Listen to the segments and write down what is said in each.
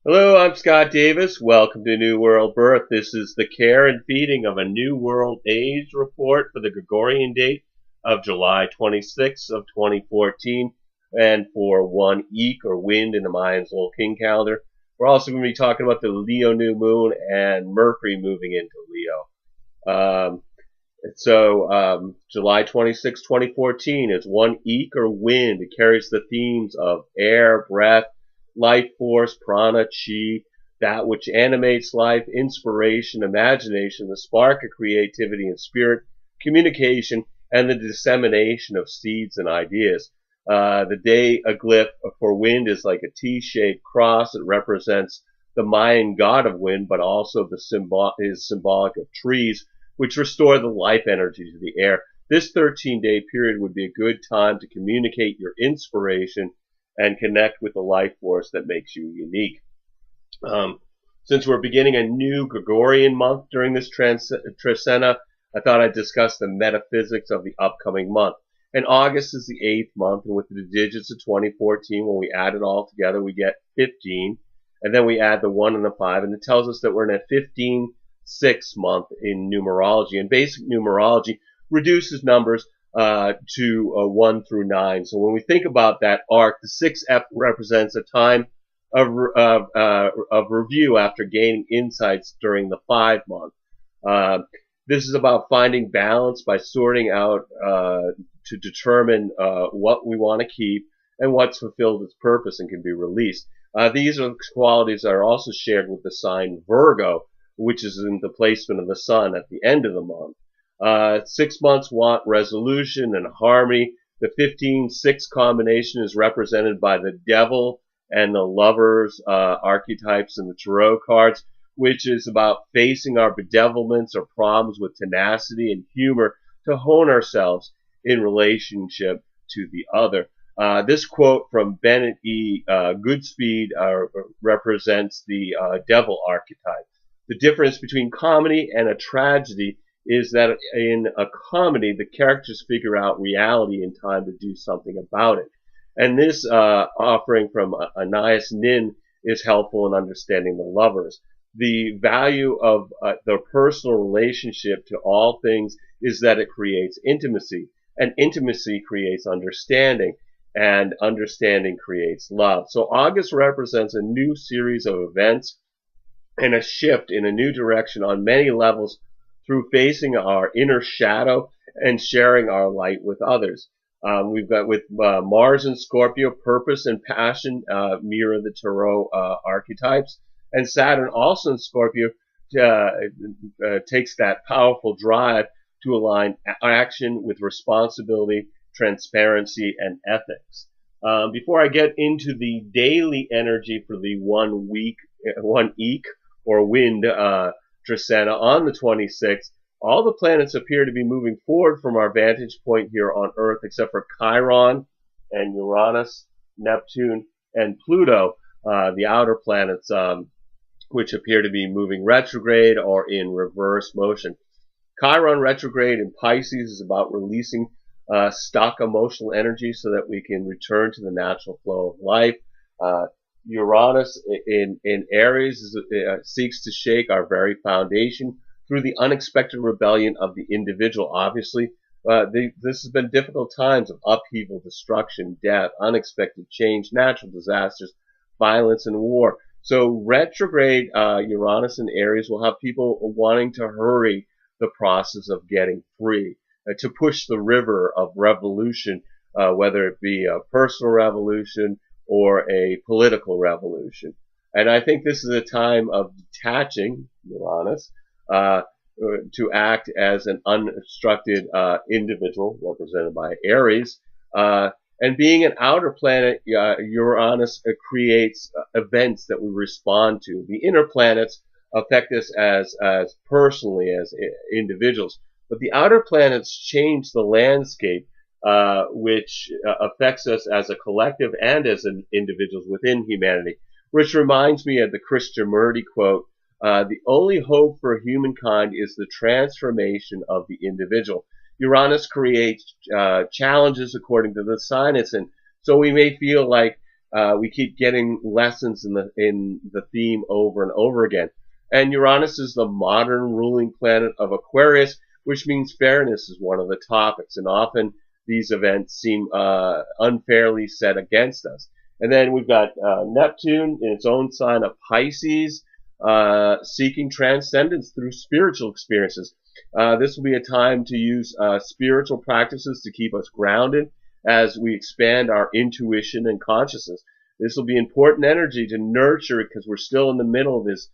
Hello, I'm Scott Davis. Welcome to New World Birth. This is the care and feeding of a New World Age report for the Gregorian date of July 26th of 2014 and for 1 or Wind in the Mayan Tzolkin calendar. We're also going to be talking about the Leo new moon and Mercury moving into Leo. July 26, 2014 is 1 or Wind. It carries the themes of air, breath, life force, prana, chi, that which animates life, inspiration, imagination, the spark of creativity and spirit, communication, and the dissemination of seeds and ideas. The day a glyph for wind is like a T-shaped cross. It represents the Mayan god of wind, but also is symbolic of trees, which restore the life energy to the air. This 13-day period would be a good time to communicate your inspiration and connect with the life force that makes you unique. Since we're beginning a new Gregorian month during this Trecena, I thought I'd discuss the metaphysics of the upcoming month. And August is the 8th month, and with the digits of 2014, when we add it all together, we get 15. And then we add the 1 and the 5, and it tells us that we're in a 15-6 month in numerology. And basic numerology reduces numbers to 1 through 9. So when we think about that arc, the 6F represents a time of review after gaining insights during the 5 month. This is about finding balance by sorting out to determine what we want to keep and what's fulfilled its purpose and can be released. These are qualities that are also shared with the sign Virgo, which is in the placement of the sun at the end of the month. 6 months want resolution and harmony. The 15-6 combination is represented by the devil and the lovers archetypes in the tarot cards, which is about facing our bedevilments or problems with tenacity and humor to hone ourselves in relationship to the other. This quote from Bennett E. Goodspeed represents the devil archetype. The difference between comedy and a tragedy is that in a comedy, the characters figure out reality in time to do something about it. And this offering from Anais Nin is helpful in understanding the lovers. The value of the personal relationship to all things is that it creates intimacy, and intimacy creates understanding, and understanding creates love. So August represents a new series of events and a shift in a new direction on many levels through facing our inner shadow and sharing our light with others. We've got with Mars and Scorpio, purpose and passion mirror the tarot archetypes. And Saturn, also in Scorpio, takes that powerful drive to align action with responsibility, transparency, and ethics. Before I get into the daily energy for the 1 eek or wind Trecena on the 26th, all the planets appear to be moving forward from our vantage point here on Earth, except for Chiron and Uranus, Neptune, and Pluto, the outer planets, which appear to be moving retrograde or in reverse motion. Chiron retrograde in Pisces is about releasing stuck emotional energy so that we can return to the natural flow of life. Uranus in Aries seeks to shake our very foundation through the unexpected rebellion of the individual. Obviously, this has been difficult times of upheaval, destruction, death, unexpected change, natural disasters, violence, and war. So retrograde Uranus in Aries will have people wanting to hurry the process of getting free, to push the river of revolution, whether it be a personal revolution or a political revolution. And I think this is a time of detaching Uranus to act as an uninstructed individual, represented by Aries. And being an outer planet, Uranus creates events that we respond to. The inner planets affect us as personally, as individuals. But the outer planets change the landscape, which affects us as a collective and as individuals within humanity. Which reminds me of the Krishnamurti quote, the only hope for humankind is the transformation of the individual. Uranus creates challenges according to the sign it's in. So we may feel like We keep getting lessons in the theme over and over again. And Uranus is the modern ruling planet of Aquarius, which means fairness is one of the topics. And often these events seem unfairly set against us. And then we've got Neptune in its own sign of Pisces, seeking transcendence through spiritual experiences. This will be a time to use spiritual practices to keep us grounded as we expand our intuition and consciousness. This will be important energy to nurture because we're still in the middle of this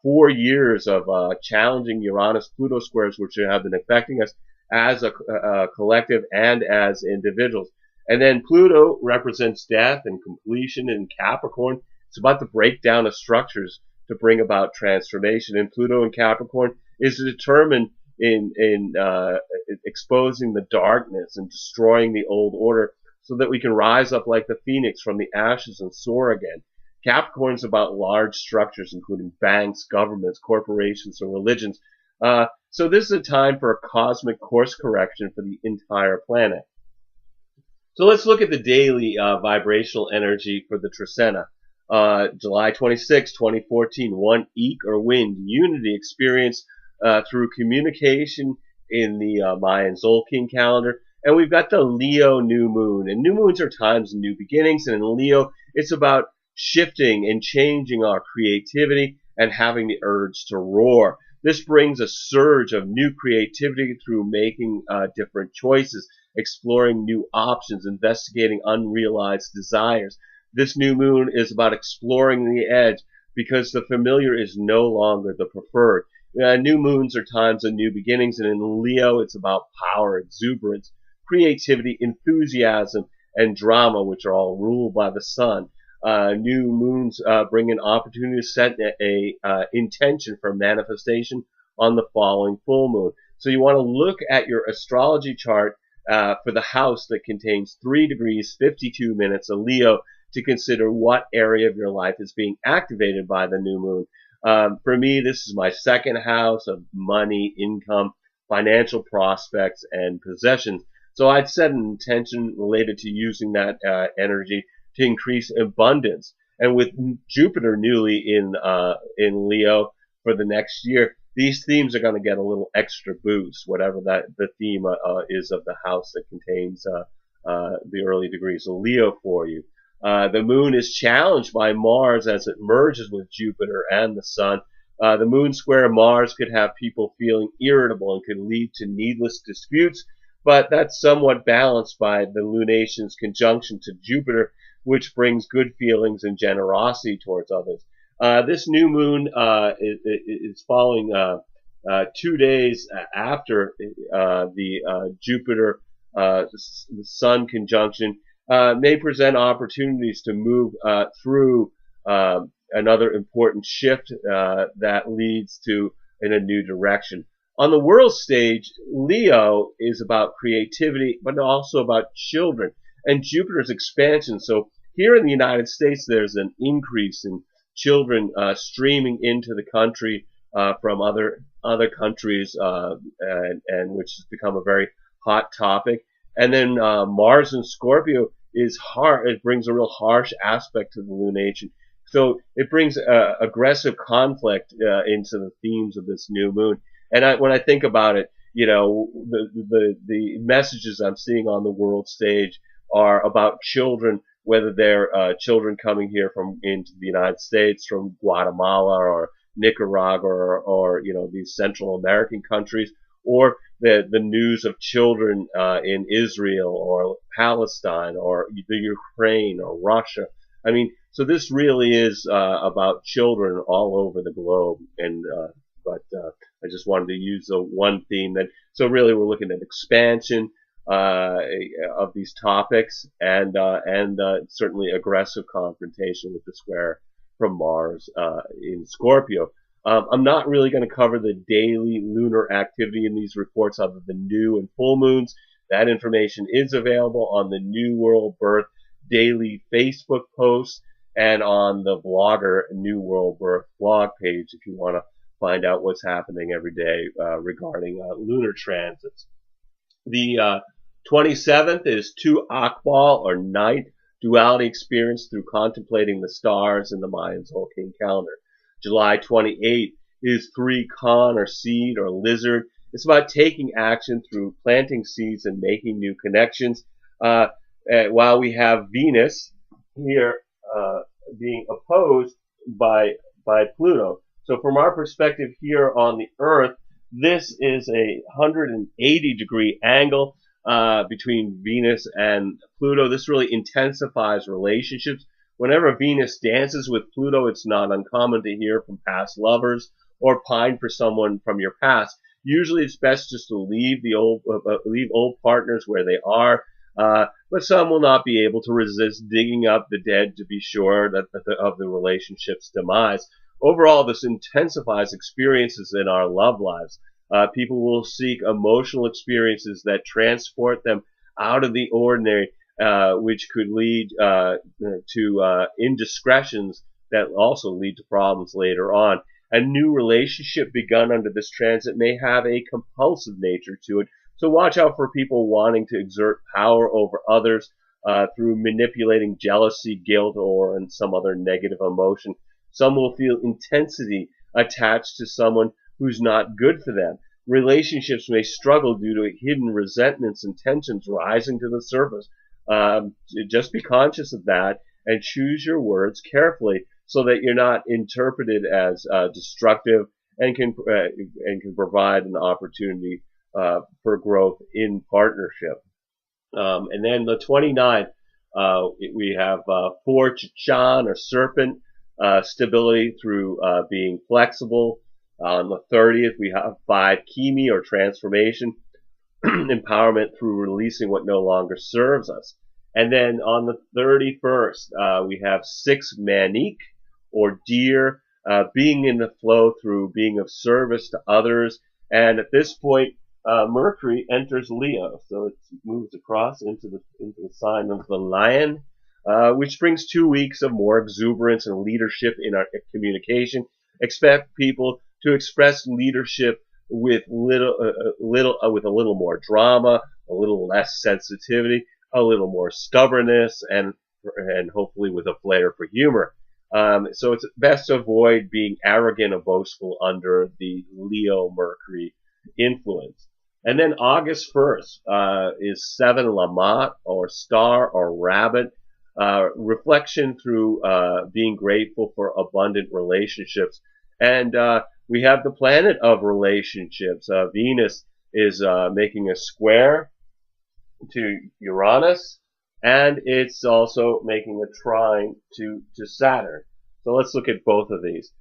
4 years of challenging Uranus-Pluto squares, which have been affecting us as a collective and as individuals. And then Pluto represents death and completion in Capricorn. It's about the breakdown of structures to bring about transformation. And Pluto in Capricorn is determined in exposing the darkness and destroying the old order so that we can rise up like the phoenix from the ashes and soar again. Capricorn is about large structures, including banks, governments, corporations, and religions. So this is a time for a cosmic course correction for the entire planet. So let's look at the daily vibrational energy for the Trecena. July 26, 2014, 1 Eek or wind, unity experience through communication in the Wind Tzolkin calendar. And we've got the Leo new moon. And new moons are times of new beginnings. And in Leo, it's about shifting and changing our creativity and having the urge to roar. This brings a surge of new creativity through making different choices, exploring new options, investigating unrealized desires. This new moon is about exploring the edge because the familiar is no longer the preferred. New moons are times of new beginnings, and in Leo, it's about power, exuberance, creativity, enthusiasm, and drama, which are all ruled by the sun. New moons bring an opportunity to set a intention for manifestation on the following full moon. So you want to look at your astrology chart for the house that contains 3 degrees, 52 minutes of Leo to consider what area of your life is being activated by the new moon. For me, this is my second house of money, income, financial prospects, and possessions. So I'd set an intention related to using that energy to increase abundance. And with Jupiter newly in Leo for the next year, these themes are going to get a little extra boost, whatever that the theme is of the house that contains the early degrees of Leo for you. The moon is challenged by Mars as it merges with Jupiter and the sun. The moon square Mars could have people feeling irritable and could lead to needless disputes, but that's somewhat balanced by the lunation's conjunction to Jupiter, which brings good feelings and generosity towards others. This new moon is following 2 days after the Jupiter the Sun conjunction. May present opportunities to move through another important shift that leads to in a new direction. On the world stage, Leo is about creativity, but also about children and Jupiter's expansion. So here in the United States, there's an increase in children streaming into the country from other countries, and which has become a very hot topic. And then Mars in Scorpio is hard. It brings a real harsh aspect to the lunation. So it brings aggressive conflict into the themes of this new moon. And when I think about it, you know, the messages I'm seeing on the world stage are about children, whether they're children coming here from into the United States, from Guatemala or Nicaragua or you know, these Central American countries, or the news of children in Israel or Palestine or the Ukraine or Russia. I mean, so this really is about children all over the globe. And but I just wanted to use the one theme that. So really, we're looking at expansion of these topics and certainly aggressive confrontation with the square from Mars in Scorpio. I'm not really going to cover the daily lunar activity in these reports other than new and full moons. That information is available on the New World Birth daily Facebook post and on the blogger New World Birth blog page if you want to find out what's happening every day regarding lunar transits. The 27th is 2 Akbal or night duality experienced through contemplating the stars in the Mayan Tzolkin calendar. July 28th is 3 Khan, or seed, or lizard. It's about taking action through planting seeds and making new connections. While we have Venus here being opposed by Pluto. So from our perspective here on the Earth, this is a 180-degree angle between Venus and Pluto. This really intensifies relationships. Whenever Venus dances with Pluto, it's not uncommon to hear from past lovers or pine for someone from your past. Usually, it's best just to leave old partners where they are. But some will not be able to resist digging up the dead to be sure of the relationship's demise. Overall, this intensifies experiences in our love lives. People will seek emotional experiences that transport them out of the ordinary, which could lead to indiscretions that also lead to problems later on. A new relationship begun under this transit may have a compulsive nature to it. So watch out for people wanting to exert power over others through manipulating jealousy, guilt, or some other negative emotion. Some will feel intensity attached to someone who's not good for them. Relationships may struggle due to hidden resentments and tensions rising to the surface. Just be conscious of that and choose your words carefully so that you're not interpreted as destructive and can provide an opportunity for growth in partnership. And then the 29th, we have 4 Chachan, or serpent, stability through being flexible. On the 30th, we have 5 Kimi, or transformation, empowerment through releasing what no longer serves us. And then on the 31st, we have 6 Manik, or deer, being in the flow through being of service to others. And at this point, Mercury enters Leo, so it moves across into the sign of the lion, which brings 2 weeks of more exuberance and leadership in our communication. Expect people to express leadership with a little more drama, a little less sensitivity, a little more stubbornness, and hopefully with a flair for humor. So it's best to avoid being arrogant or boastful under the Leo Mercury influence. And then August 1st is 7 Lamont, or star, or rabbit, reflection through being grateful for abundant relationships. And we have the planet of relationships. Venus is making a square to Uranus, and it's also making a trine to Saturn. So let's look at both of these.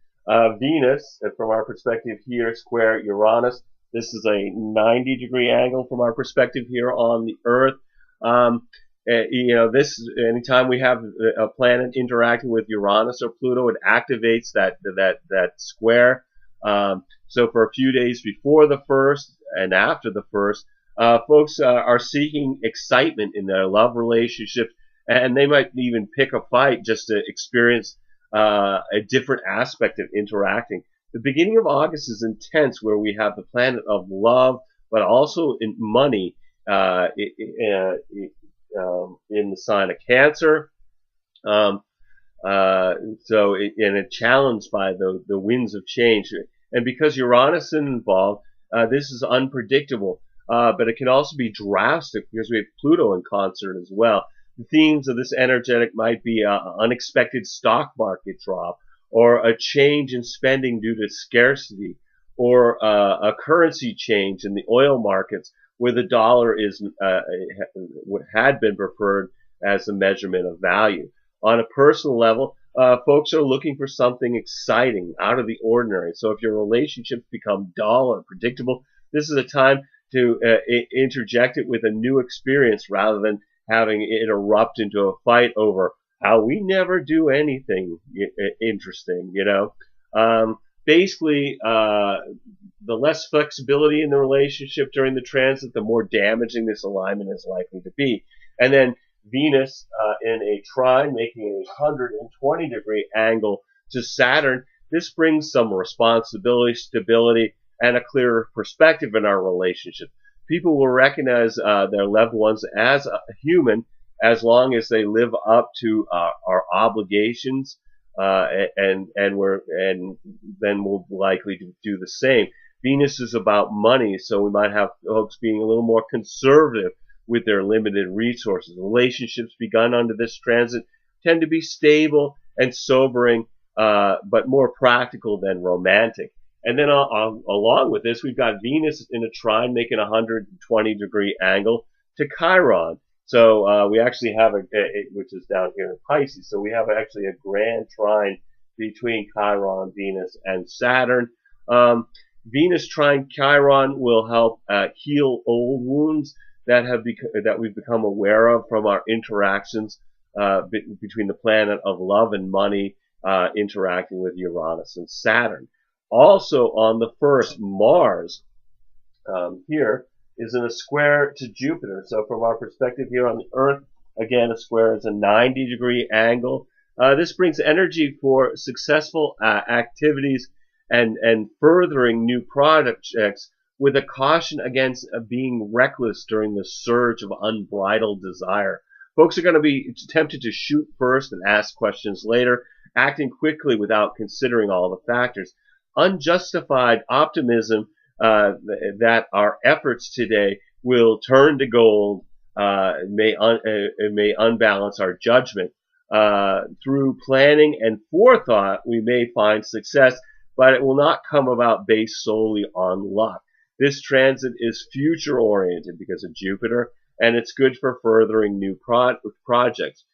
Venus, from our perspective here, square Uranus. This is a 90-degree angle from our perspective here on the Earth. This, anytime we have a planet interacting with Uranus or Pluto, it activates that square. So for a few days before the 1st and after the 1st, folks are seeking excitement in their love relationships, and they might even pick a fight just to experience a different aspect of interacting. The beginning of August is intense, where we have the planet of love, but also in money in the sign of Cancer. And it's challenged by the winds of change. And because Uranus is involved, this is unpredictable. But it can also be drastic because we have Pluto in concert as well. The themes of this energetic might be an unexpected stock market drop, or a change in spending due to scarcity, or a currency change in the oil markets where the dollar had been preferred as a measurement of value. On a personal level, folks are looking for something exciting, out of the ordinary. So if your relationships become dull or predictable, this is a time to interject it with a new experience rather than having it erupt into a fight over how we never do anything interesting, Basically, the less flexibility in the relationship during the transit, the more damaging this alignment is likely to be. And then Venus in a trine, making a 120-degree angle to Saturn, this brings some responsibility, stability, and a clearer perspective in our relationship. People will recognize their loved ones as a human as long as they live up to our obligations, and then we'll likely do the same. Venus is about money, so we might have folks being a little more conservative with their limited resources. Relationships begun under this transit tend to be stable and sobering, but more practical than romantic. And then along with this, we've got Venus in a trine making a 120-degree angle to Chiron. So we actually have which is down here in Pisces. So we have actually a grand trine between Chiron, Venus, and Saturn. Venus trine Chiron will help heal old wounds that we've become aware of from our interactions between the planet of love and money interacting with Uranus and Saturn. Also on the 1st, Mars here is in a square to Jupiter. So from our perspective here on the Earth, again, a square is a 90-degree angle. This brings energy for successful activities and furthering new projects, with a caution against being reckless during the surge of unbridled desire. Folks are going to be tempted to shoot first and ask questions later, acting quickly without considering all the factors. Unjustified optimism that our efforts today will turn to gold may unbalance our judgment. Through planning and forethought, we may find success, but it will not come about based solely on luck. This transit is future-oriented because of Jupiter, and it's good for furthering new projects.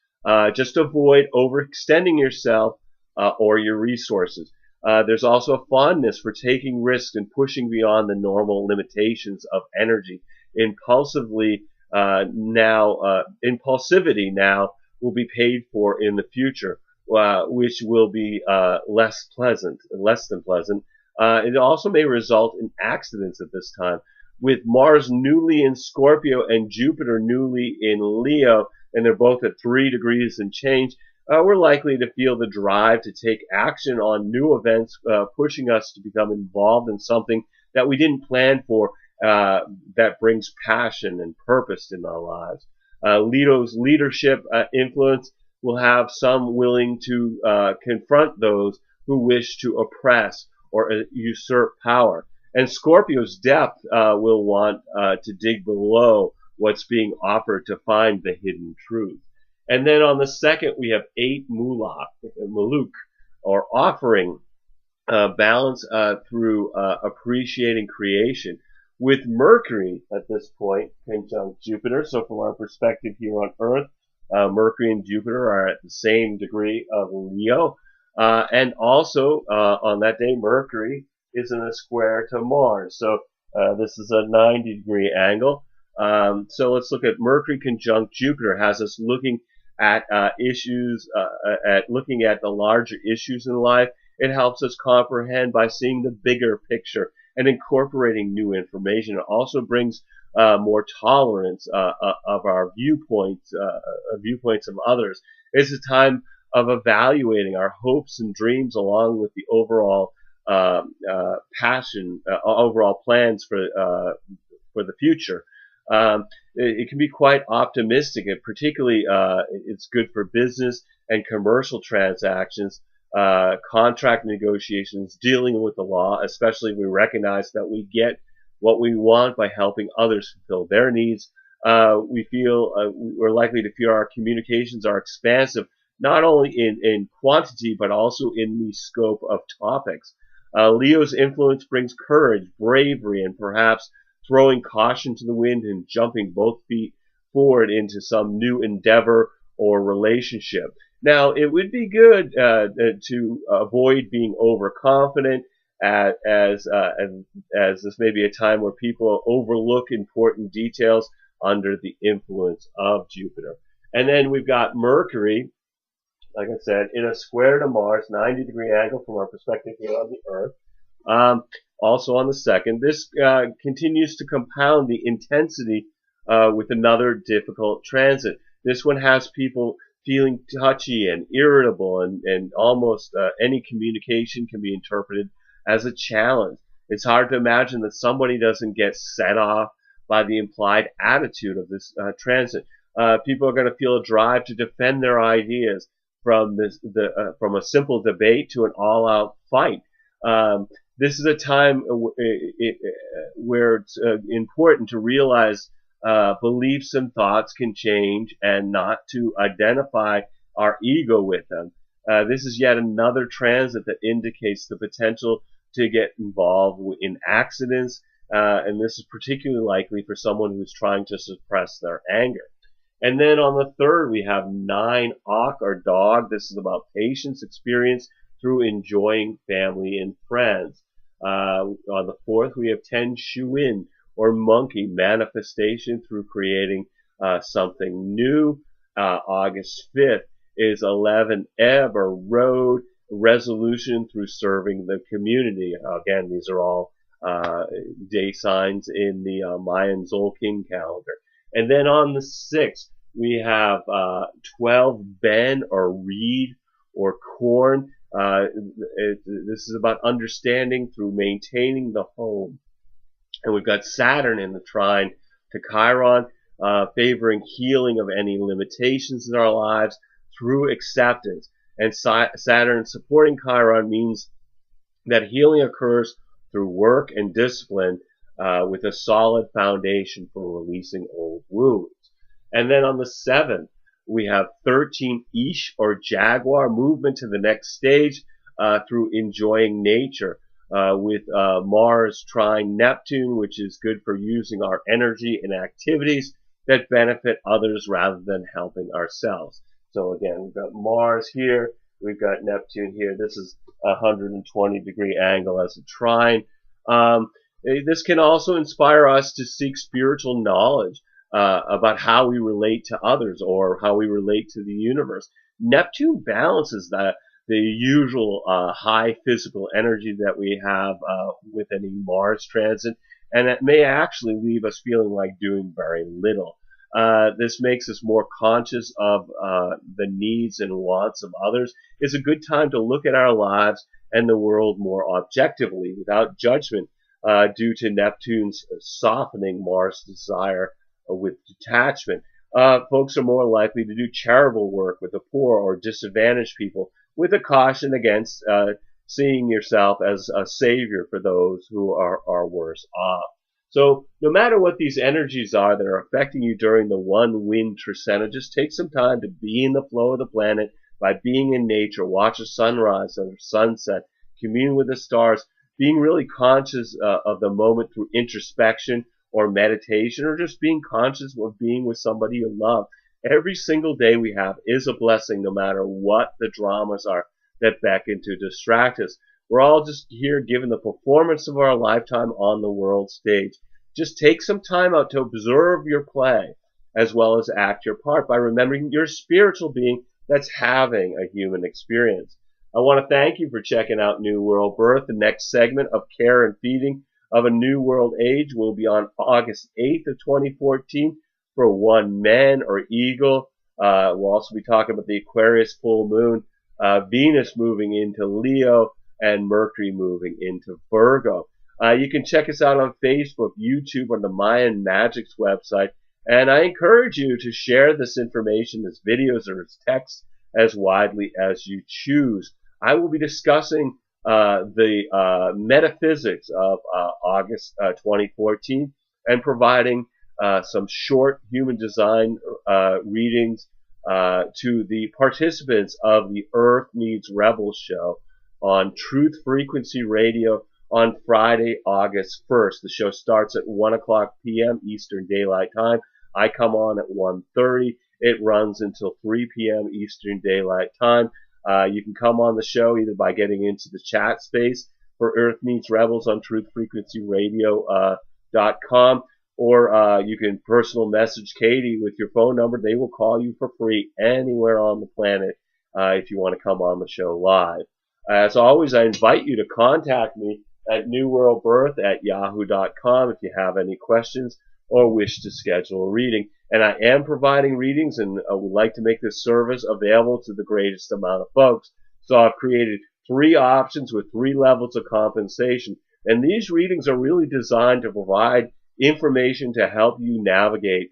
Just avoid overextending yourself or your resources. There's also a fondness for taking risks and pushing beyond the normal limitations of energy. Impulsivity now will be paid for in the future, which will be less than pleasant. It also may result in accidents at this time. With Mars newly in Scorpio and Jupiter newly in Leo, and they're both at 3 degrees and change, we're likely to feel the drive to take action on new events, pushing us to become involved in something that we didn't plan for, that brings passion and purpose in our lives. Leo's leadership influence will have some willing to confront those who wish to oppress or usurp power. And Scorpio's depth will want to dig below what's being offered to find the hidden truth. And then on the 2nd, we have 8 Muluk, or offering, balance through appreciating creation. With Mercury at this point conjunct Jupiter, so from our perspective here on Earth, Mercury and Jupiter are at the same degree of Leo. And also on that day, Mercury is in a square to Mars. So this is a 90-degree angle. So let's look at Mercury conjunct Jupiter. Has us looking at looking at the larger issues in life. It helps us comprehend by seeing the bigger picture and incorporating new information. It also brings more tolerance of our viewpoints of others. It's a time of evaluating our hopes and dreams along with the overall overall plans for the future. It can be quite optimistic, and particularly it's good for business and commercial transactions, contract negotiations, dealing with the law, especially if we recognize that we get what we want by helping others fulfill their needs. We're likely to feel our communications are expansive, not only in quantity, but also in the scope of topics. Leo's influence brings courage, bravery, and perhaps throwing caution to the wind and jumping both feet forward into some new endeavor or relationship. Now, it would be good to avoid being overconfident, as this may be a time where people overlook important details under the influence of Jupiter. And then we've got Mercury, like I said, in a square to Mars, 90-degree angle from our perspective here on the Earth. Also on the 2nd, this continues to compound the intensity with another difficult transit. This one has people feeling touchy and irritable, and almost any communication can be interpreted as a challenge. It's hard to imagine that somebody doesn't get set off by the implied attitude of this transit. People are going to feel a drive to defend their ideas from from a simple debate to an all-out fight. This is a time where it's important to realize beliefs and thoughts can change and not to identify our ego with them. This is yet another transit that indicates the potential to get involved in accidents, and this is particularly likely for someone who's trying to suppress their anger. And then on the third, we have 9 Ak, or dog. This is about patience experience through enjoying family and friends. On the fourth, we have 10 Shuin, or monkey, manifestation through creating something new. August 5th is 11 Eb, or road, resolution through serving the community. Again, these are all day signs in the Mayan Tzolkin calendar. And then on the 6th, we have 12 Ben, or reed, or corn. This is about understanding through maintaining the home. And we've got Saturn in the trine to Chiron, favoring healing of any limitations in our lives through acceptance. And Saturn supporting Chiron means that healing occurs through work and discipline with a solid foundation for releasing old wounds. And then on the 7th, we have 13 Ish, or jaguar, movement to the next stage through enjoying nature, with Mars trine Neptune, which is good for using our energy in activities that benefit others rather than helping ourselves. So again, we've got Mars here, we've got Neptune here. This is a 120-degree angle as a trine. This can also inspire us to seek spiritual knowledge about how we relate to others or how we relate to the universe. Neptune balances the usual high physical energy that we have with any Mars transit, and it may actually leave us feeling like doing very little. This makes us more conscious of the needs and wants of others. It's a good time to look at our lives and the world more objectively, without judgment, due to Neptune's softening Mars' desire with detachment. Folks are more likely to do charitable work with the poor or disadvantaged people, with a caution against seeing yourself as a savior for those who are worse off. So no matter what these energies are that are affecting you during the one wind trecena, just take some time to be in the flow of the planet by being in nature. Watch a sunrise or a sunset, commune with the stars, being really conscious of the moment through introspection or meditation, or just being conscious of being with somebody you love. Every single day we have is a blessing, no matter what the dramas are that beckon to distract us. We're all just here given the performance of our lifetime on the world stage. Just take some time out to observe your play as well as act your part by remembering you're a spiritual being that's having a human experience. I want to thank you for checking out New World Birth. The next segment of Care and Feeding of a New World Age will be on August 8th of 2014 for one man or eagle. We'll also be talking about the Aquarius full moon, Venus moving into Leo, and Mercury moving into Virgo. You can check us out on Facebook, YouTube, or the Mayan Magics website. And I encourage you to share this information, as videos or as text, as widely as you choose. I will be discussing the metaphysics of August 2014 and providing some short human design readings to the participants of the Earth Needs Rebels show on Truth Frequency Radio on Friday, August 1st. The show starts at 1 o'clock p.m. Eastern Daylight Time. I come on at 1:30. It runs until 3 p.m. Eastern Daylight Time. You can come on the show either by getting into the chat space for Earth Needs Rebels on truthfrequencyradio.com, or you can personal message Katie with your phone number. They will call you for free anywhere on the planet if you want to come on the show live. As always, I invite you to contact me at newworldbirth@yahoo.com if you have any questions or wish to schedule a reading. And I am providing readings, and would like to make this service available to the greatest amount of folks. So I've created 3 options with 3 levels of compensation. And these readings are really designed to provide information to help you navigate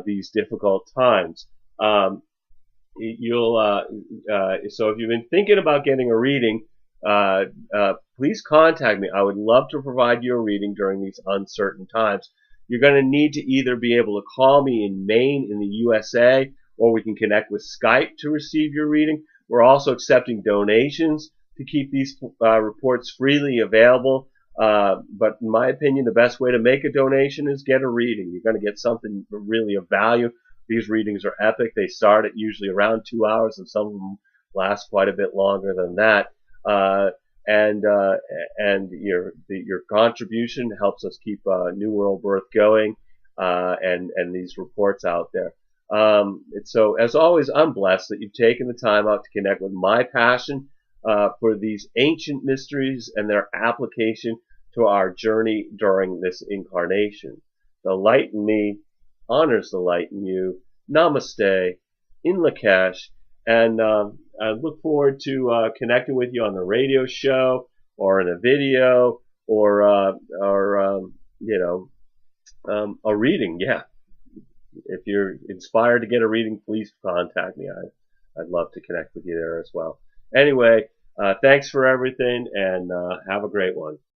these difficult times. You'll So if you've been thinking about getting a reading, please contact me. I would love to provide you a reading during these uncertain times. You're going to need to either be able to call me in Maine in the USA, or we can connect with Skype to receive your reading. We're also accepting donations to keep these reports freely available. But in my opinion, the best way to make a donation is get a reading. You're going to get something really of value. These readings are epic. They start at usually around 2 hours, and some of them last quite a bit longer than that. Uh, and your contribution helps us keep New World Birth going, and these reports out there. So as always, I'm blessed that you've taken the time out to connect with my passion for these ancient mysteries and their application to our journey during this incarnation. The light in me honors the light in you. Namaste, in Lakesh, and I look forward to connecting with you on the radio show or in a video or a reading. Yeah, if you're inspired to get a reading, please contact me. I'd love to connect with you there as well. Anyway, thanks for everything, and have a great one.